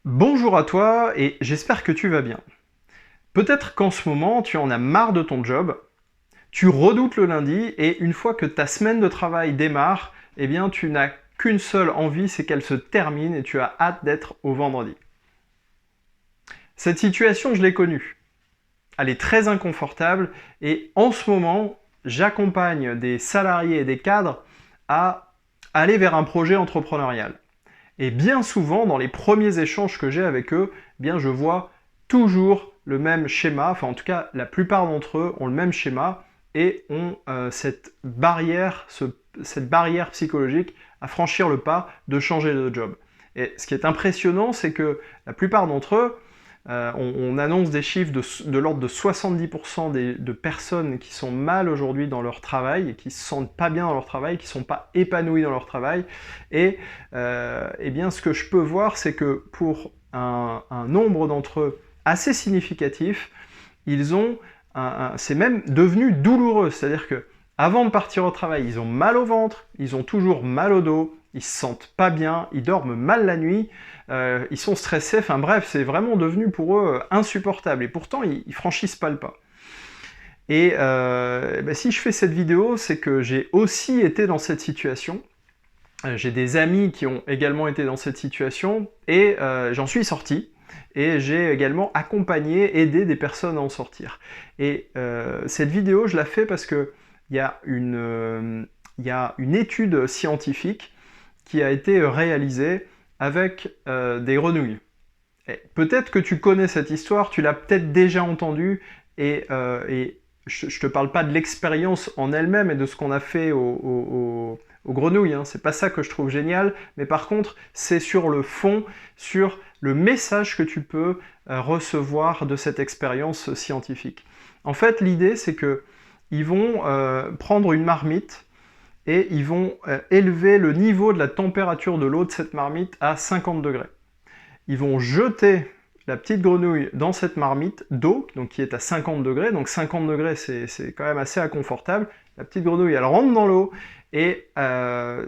Bonjour à toi et j'espère que tu vas bien. Peut-être qu'en ce moment, tu en as marre de ton job, tu redoutes le lundi et une fois que ta semaine de travail démarre, eh bien tu n'as qu'une seule envie, c'est qu'elle se termine et tu as hâte d'être au vendredi. Cette situation, je l'ai connue. Elle est très inconfortable et en ce moment, j'accompagne des salariés et des cadres à aller vers un projet entrepreneurial. Et bien souvent, dans les premiers échanges que j'ai avec eux, eh bien je vois toujours le même schéma, enfin en tout cas la plupart d'entre eux ont le même schéma et ont cette barrière psychologique à franchir le pas de changer de job. Et ce qui est impressionnant, c'est que la plupart d'entre eux, on annonce des chiffres de l'ordre de 70% de personnes qui sont mal aujourd'hui dans leur travail et qui ne se sentent pas bien dans leur travail, qui ne sont pas épanouies dans leur travail. Et eh bien, ce que je peux voir, c'est que pour un nombre d'entre eux assez significatif, c'est même devenu douloureux. C'est-à-dire que avant de partir au travail, ils ont mal au ventre, ils ont toujours mal au dos, ils se sentent pas bien, ils dorment mal la nuit, ils sont stressés, enfin bref, c'est vraiment devenu pour eux insupportable. Et pourtant, ils franchissent pas le pas. Et ben, si je fais cette vidéo, c'est que j'ai aussi été dans cette situation. J'ai des amis qui ont également été dans cette situation et j'en suis sorti. Et j'ai également accompagné, aidé des personnes à en sortir. Et cette vidéo, je la fais parce que il y a une étude scientifique qui a été réalisée avec des grenouilles. Peut-être que tu connais cette histoire, tu l'as peut-être déjà entendue, et je ne te parle pas de l'expérience en elle-même et de ce qu'on a fait aux grenouilles, hein. C'est pas ça que je trouve génial, mais par contre, c'est sur le fond, sur le message que tu peux recevoir de cette expérience scientifique. En fait, l'idée, c'est que ils vont prendre une marmite et ils vont élever le niveau de la température de l'eau de cette marmite à 50 degrés. Ils vont jeter la petite grenouille dans cette marmite d'eau, donc qui est à 50 degrés. Donc 50 degrés, c'est quand même assez inconfortable. La petite grenouille, elle rentre dans l'eau et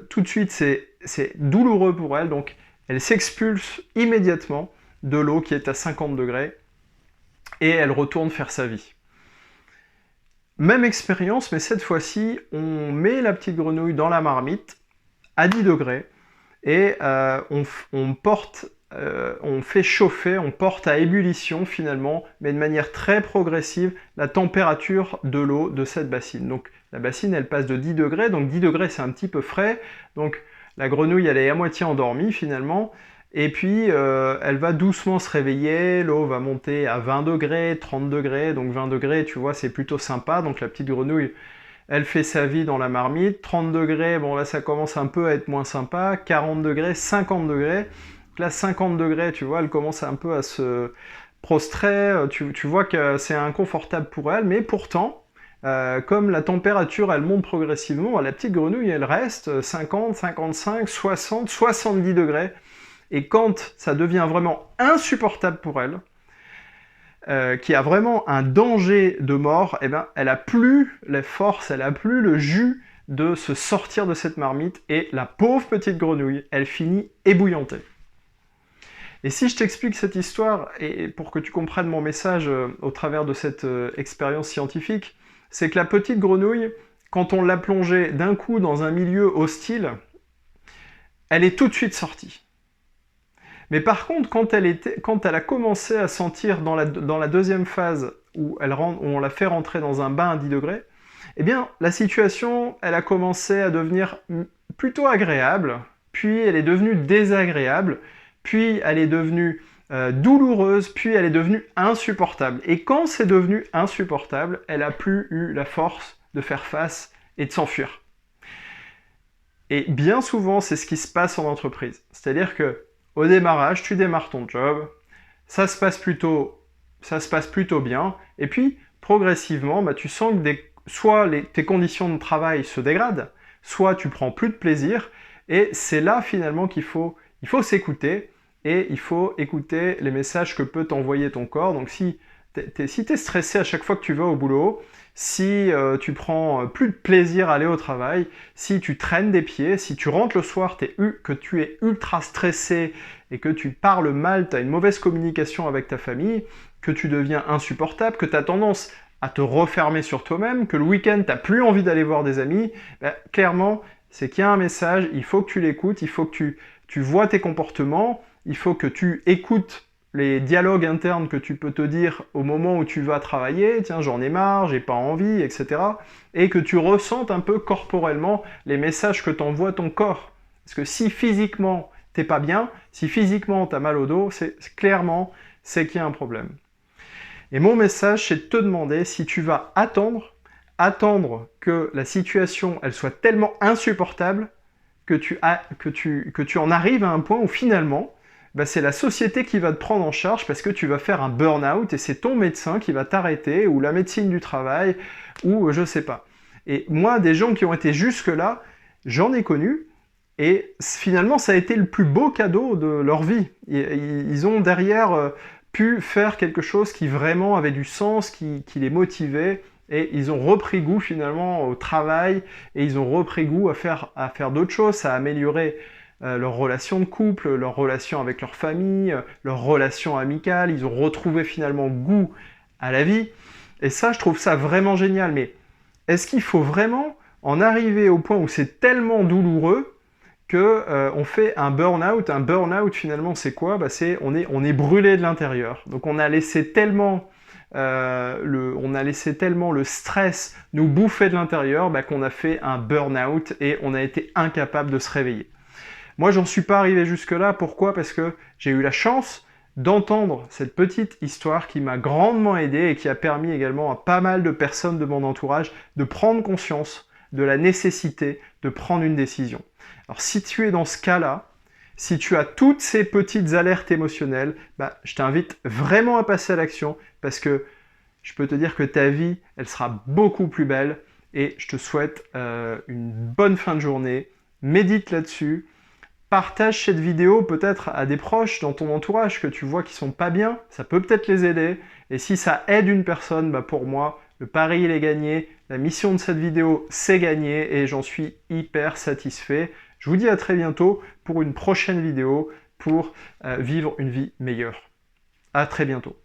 tout de suite, c'est douloureux pour elle. Donc elle s'expulse immédiatement de l'eau qui est à 50 degrés et elle retourne faire sa vie. Même expérience, mais cette fois-ci, on met la petite grenouille dans la marmite à 10 degrés et on fait chauffer, on porte à ébullition finalement, mais de manière très progressive, la température de l'eau de cette bassine. Donc la bassine, elle passe de 10 degrés, donc 10 degrés c'est un petit peu frais, donc la grenouille, elle est à moitié endormie finalement, et puis elle va doucement se réveiller, l'eau va monter à 20 degrés, 30 degrés, donc 20 degrés, tu vois, c'est plutôt sympa, donc la petite grenouille, elle fait sa vie dans la marmite. 30 degrés, bon là ça commence un peu à être moins sympa. 40 degrés, 50 degrés. Donc là 50 degrés, tu vois, elle commence un peu à se prostrer. Tu vois que c'est inconfortable pour elle, mais pourtant, comme la température elle monte progressivement, la petite grenouille elle reste 50, 55, 60, 70 degrés. Et quand ça devient vraiment insupportable pour elle, qui a vraiment un danger de mort, eh ben, elle a plus les forces, elle a plus le jus de se sortir de cette marmite, et la pauvre petite grenouille, elle finit ébouillantée. Et si je t'explique cette histoire, et pour que tu comprennes mon message au travers de cette expérience scientifique, c'est que la petite grenouille, quand on l'a plongée d'un coup dans un milieu hostile, elle est tout de suite sortie. Mais par contre, quand elle a commencé à sentir dans la deuxième phase où on la fait rentrer dans un bain à 10 degrés, eh bien, la situation, elle a commencé à devenir plutôt agréable, puis elle est devenue désagréable, puis elle est devenue douloureuse, puis elle est devenue insupportable. Et quand c'est devenu insupportable, elle n'a plus eu la force de faire face et de s'enfuir. Et bien souvent, c'est ce qui se passe en entreprise. C'est-à-dire que au démarrage, tu démarres ton job, ça se passe plutôt bien, et puis progressivement, bah, tu sens que soit tes conditions de travail se dégradent, soit tu prends plus de plaisir, et c'est là finalement il faut s'écouter, et il faut écouter les messages que peut t'envoyer ton corps. Donc si t'es stressé à chaque fois que tu vas au boulot, si tu prends plus de plaisir à aller au travail, si tu traînes des pieds, si tu rentres le soir, que tu es ultra stressé et que tu parles mal, tu as une mauvaise communication avec ta famille, que tu deviens insupportable, que tu as tendance à te refermer sur toi-même, que le week-end, tu n'as plus envie d'aller voir des amis, ben, clairement, c'est qu'il y a un message, il faut que tu l'écoutes, il faut que tu vois tes comportements, il faut que tu écoutes les dialogues internes que tu peux te dire au moment où tu vas travailler, tiens, j'en ai marre, j'ai pas envie, etc. Et que tu ressentes un peu corporellement les messages que t'envoie ton corps. Parce que si physiquement t'es pas bien, si physiquement t'as mal au dos, clairement, c'est qu'il y a un problème. Et mon message, c'est de te demander si tu vas attendre que la situation, elle soit tellement insupportable que tu en arrives à un point où finalement, bah, c'est la société qui va te prendre en charge parce que tu vas faire un burn-out et c'est ton médecin qui va t'arrêter, ou la médecine du travail, ou je sais pas. Et moi, des gens qui ont été jusque-là, j'en ai connu, et finalement, ça a été le plus beau cadeau de leur vie. Ils ont derrière pu faire quelque chose qui vraiment avait du sens, qui les motivait, et ils ont repris goût finalement au travail, et ils ont repris goût à faire d'autres choses, à améliorer leurs relations de couple, leurs relations avec leur famille, leurs relations amicales. Ils ont retrouvé finalement goût à la vie. Et ça, je trouve ça vraiment génial. Mais est-ce qu'il faut vraiment en arriver au point où c'est tellement douloureux que on fait un burn-out? Un burn-out, finalement, c'est quoi? Bah, on est brûlé de l'intérieur. Donc on a laissé tellement le stress nous bouffer de l'intérieur, bah, qu'on a fait un burn-out et on a été incapable de se réveiller. Moi, j'en suis pas arrivé jusque-là. Pourquoi? Parce que j'ai eu la chance d'entendre cette petite histoire qui m'a grandement aidé et qui a permis également à pas mal de personnes de mon entourage de prendre conscience de la nécessité de prendre une décision. Alors, si tu es dans ce cas-là, si tu as toutes ces petites alertes émotionnelles, bah, je t'invite vraiment à passer à l'action parce que je peux te dire que ta vie, elle sera beaucoup plus belle et je te souhaite une bonne fin de journée. Médite là-dessus. Partage cette vidéo peut-être à des proches dans ton entourage que tu vois qui sont pas bien, ça peut peut-être les aider. Et si ça aide une personne, bah pour moi, le pari il est gagné, la mission de cette vidéo c'est gagné et j'en suis hyper satisfait. Je vous dis à très bientôt pour une prochaine vidéo pour vivre une vie meilleure. À très bientôt.